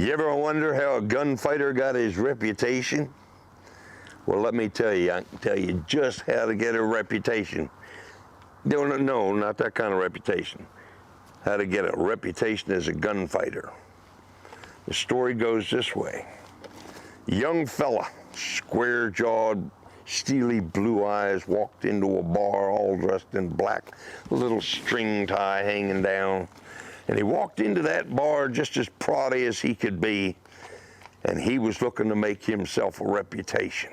You ever wonder how a gunfighter got his reputation? Well, let me tell you, I can tell you just how to get a reputation. No, not that kind of reputation. How to get a reputation as a gunfighter. The story goes this way. A young fella, square-jawed, steely blue eyes, walked into a bar all dressed in black, a little string tie hanging down. And he walked into that bar just as proddy as he could be, and he was looking to make himself a reputation.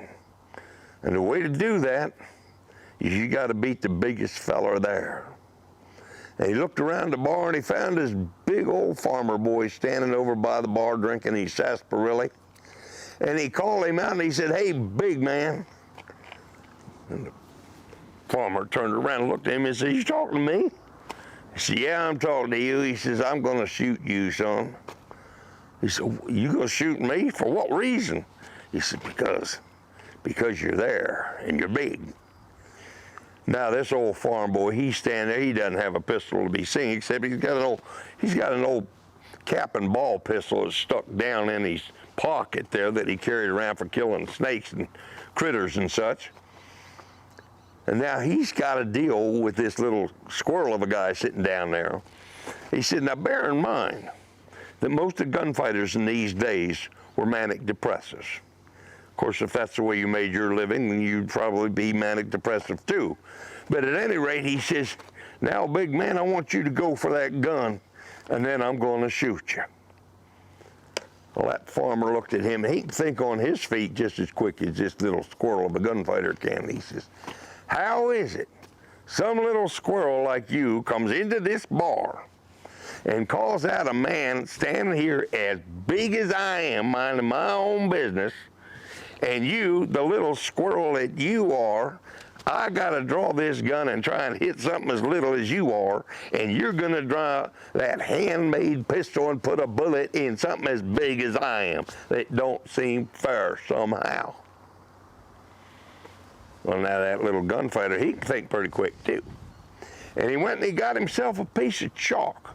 And the way to do that is you got to beat the biggest fella there. And he looked around the bar and he found this big old farmer boy standing over by the bar drinking his sarsaparilla. And he called him out and he said, "Hey, big man." And the farmer turned around and looked at him and said, "You talking to me?" He said, "Yeah, I'm talking to you." He says, "I'm going to shoot you, son." He said, "You going to shoot me? For what reason?" He said, because you're there and you're big." Now this old farm boy, he's standing there, he doesn't have a pistol to be seen, except he's got an old cap and ball pistol that's stuck down in his pocket there that he carried around for killing snakes and critters and such. And now he's got to deal with this little squirrel of a guy sitting down there. He said, now bear in mind that most of gunfighters in these days were manic depressives. Of course, if that's the way you made your living, then you'd probably be manic depressive too. But at any rate, he says, now big man, I want you to go for that gun, and then I'm going to shoot you. Well, that farmer looked at him, and he can think on his feet just as quick as this little squirrel of a gunfighter can. He says, how is it some little squirrel like you comes into this bar and calls out a man standing here as big as I am, minding my own business, and you, the little squirrel that you are, I gotta draw this gun and try and hit something as little as you are, and you're gonna draw that handmade pistol and put a bullet in something as big as I am? That don't seem fair somehow. Well, now that little gunfighter, he can think pretty quick too. And he went and he got himself a piece of chalk.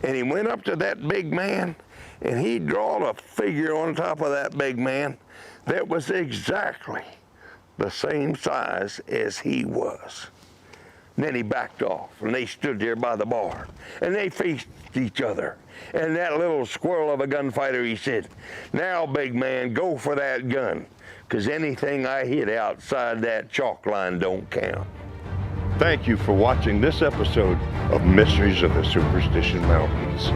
And he went up to that big man, and he drawed a figure on top of that big man that was exactly the same size as he was. And then he backed off, and they stood there by the bar, and they faced each other. And that little squirrel of a gunfighter, he said, now big man, go for that gun, because anything I hit outside that chalk line don't count. Thank you for watching this episode of Mysteries of the Superstition Mountains.